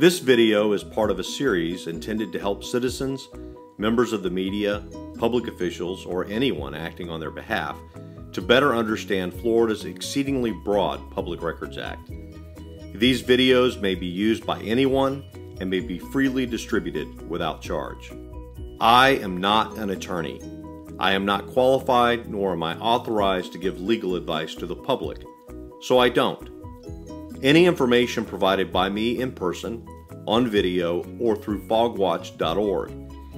This video is part of a series intended to help citizens, members of the media, public officials, or anyone acting on their behalf to better understand Florida's exceedingly broad Public Records Act. These videos may be used by anyone and may be freely distributed without charge. I am not an attorney. I am not qualified, nor am I authorized to give legal advice to the public, so I don't. Any information provided by me in person, on video, or through fogwatch.org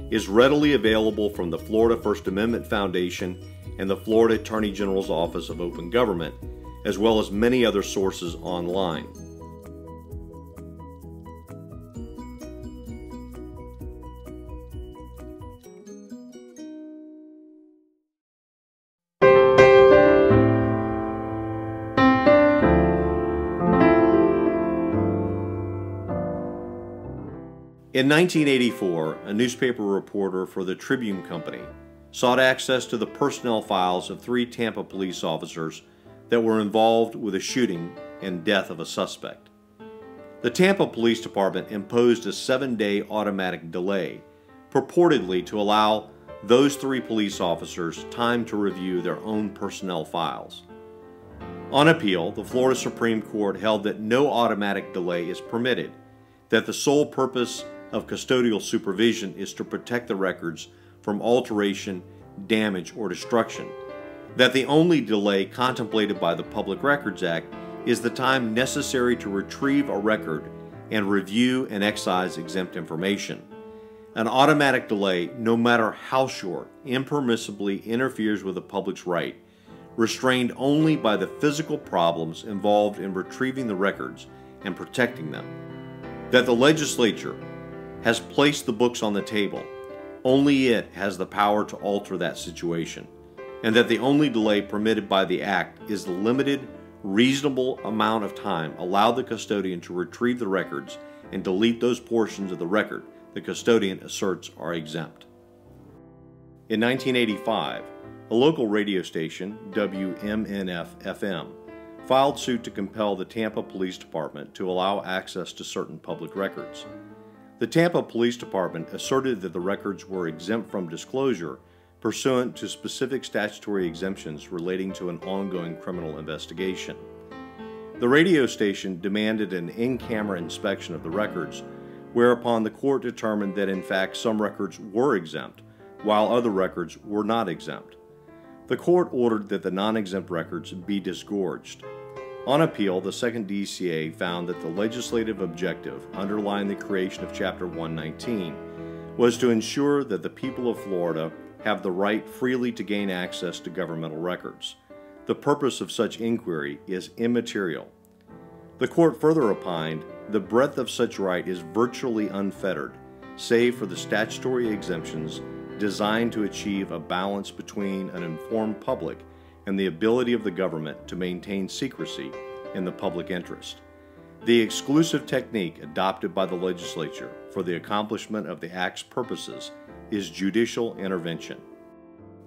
is readily available from the Florida First Amendment Foundation and the Florida Attorney General's Office of Open Government, as well as many other sources online. In 1984, a newspaper reporter for the Tribune Company sought access to the personnel files of 3 Tampa police officers that were involved with a shooting and death of a suspect. The Tampa Police Department imposed a 7-day automatic delay, purportedly to allow those 3 police officers time to review their own personnel files. On appeal, the Florida Supreme Court held that no automatic delay is permitted, that the sole purpose of custodial supervision is to protect the records from alteration, damage, or destruction, that the only delay contemplated by the Public Records Act is the time necessary to retrieve a record and review and excise exempt information. An automatic delay, no matter how short, impermissibly interferes with the public's right, restrained only by the physical problems involved in retrieving the records and protecting them. That the legislature has placed the books on the table. Only it has the power to alter that situation, and that the only delay permitted by the Act is the limited, reasonable amount of time allowed the custodian to retrieve the records and delete those portions of the record the custodian asserts are exempt. In 1985, a local radio station, WMNF-FM, filed suit to compel the Tampa Police Department to allow access to certain public records. The Tampa Police Department asserted that the records were exempt from disclosure pursuant to specific statutory exemptions relating to an ongoing criminal investigation. The radio station demanded an in-camera inspection of the records, whereupon the court determined that in fact some records were exempt, while other records were not exempt. The court ordered that the non-exempt records be disgorged. On appeal, the 2nd DCA found that the legislative objective underlying the creation of Chapter 119 was to ensure that the people of Florida have the right freely to gain access to governmental records. The purpose of such inquiry is immaterial. The court further opined the breadth of such right is virtually unfettered, save for the statutory exemptions designed to achieve a balance between an informed public and the ability of the government to maintain secrecy in the public interest. The exclusive technique adopted by the legislature for the accomplishment of the Act's purposes is judicial intervention.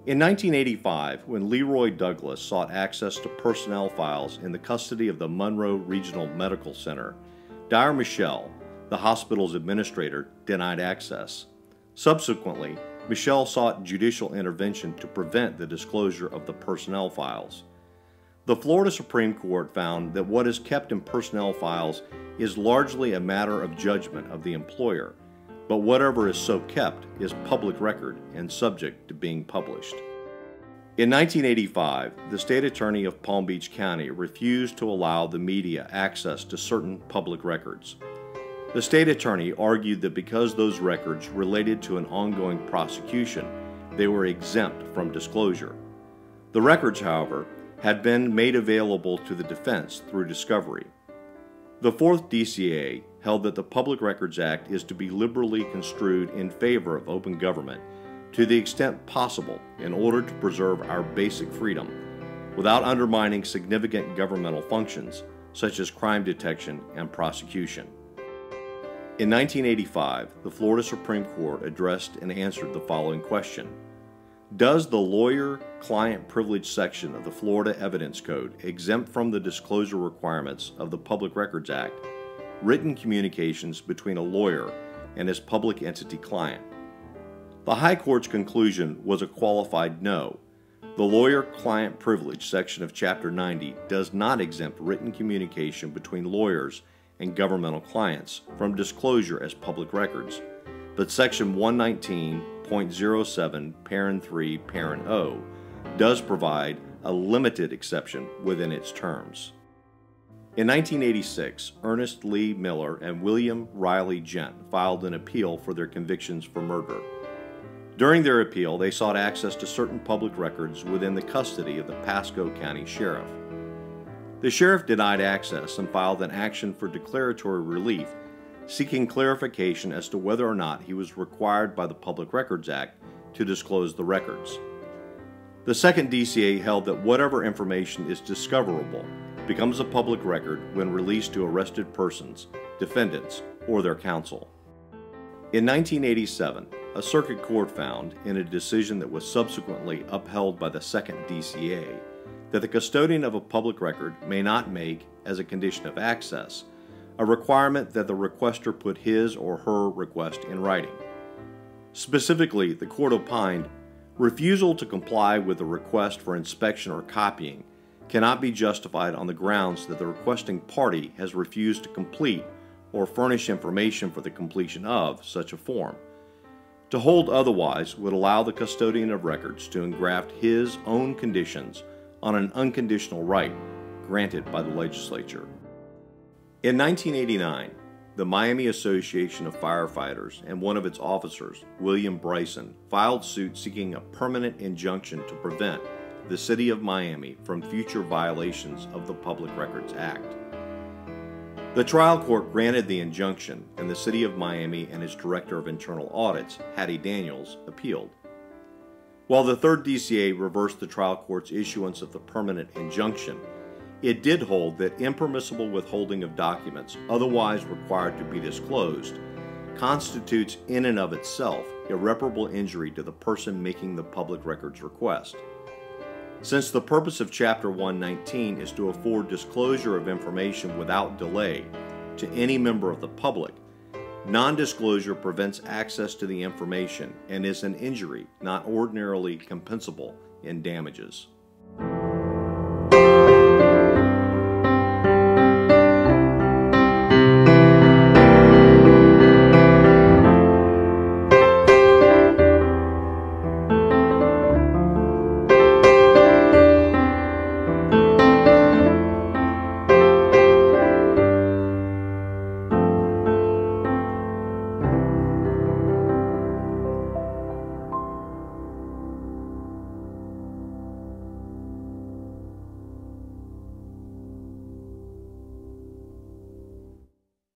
In 1985, when Leroy Douglas sought access to personnel files in the custody of the Monroe Regional Medical Center, Dyer Michelle, the hospital's administrator, denied access. Subsequently, Michelle sought judicial intervention to prevent the disclosure of the personnel files. The Florida Supreme Court found that what is kept in personnel files is largely a matter of judgment of the employer, but whatever is so kept is public record and subject to being published. In 1985, the state attorney of Palm Beach County refused to allow the media access to certain public records. The state attorney argued that because those records related to an ongoing prosecution, they were exempt from disclosure. The records, however, had been made available to the defense through discovery. The 4th DCA held that the Public Records Act is to be liberally construed in favor of open government to the extent possible in order to preserve our basic freedom without undermining significant governmental functions such as crime detection and prosecution. In 1985, the Florida Supreme Court addressed and answered the following question: does the lawyer-client privilege section of the Florida Evidence Code exempt from the disclosure requirements of the Public Records Act written communications between a lawyer and his public entity client. The High Court's conclusion was a qualified no. The lawyer-client privilege section of Chapter 90 does not exempt written communication between lawyers and governmental clients from disclosure as public records, but Section 119.07, Parent 3, Parent O, does provide a limited exception within its terms. In 1986, Ernest Lee Miller and William Riley Gent filed an appeal for their convictions for murder. During their appeal, they sought access to certain public records within the custody of the Pasco County Sheriff. The sheriff denied access and filed an action for declaratory relief, seeking clarification as to whether or not he was required by the Public Records Act to disclose the records. The second DCA held that whatever information is discoverable becomes a public record when released to arrested persons, defendants, or their counsel. In 1987, a circuit court found, in a decision that was subsequently upheld by the second DCA, that the custodian of a public record may not make, as a condition of access, a requirement that the requester put his or her request in writing. Specifically, the court opined, refusal to comply with a request for inspection or copying cannot be justified on the grounds that the requesting party has refused to complete or furnish information for the completion of such a form. To hold otherwise would allow the custodian of records to engraft his own conditions on an unconditional right granted by the legislature. In 1989, the Miami Association of Firefighters and one of its officers, William Bryson, filed suit seeking a permanent injunction to prevent the City of Miami from future violations of the Public Records Act. The trial court granted the injunction, and the City of Miami and its Director of Internal Audits, Hattie Daniels, appealed. While the third DCA reversed the trial court's issuance of the permanent injunction, it did hold that impermissible withholding of documents otherwise required to be disclosed constitutes in and of itself irreparable injury to the person making the public records request. Since the purpose of Chapter 119 is to afford disclosure of information without delay to any member of the public, non-disclosure prevents access to the information and is an injury not ordinarily compensable in damages.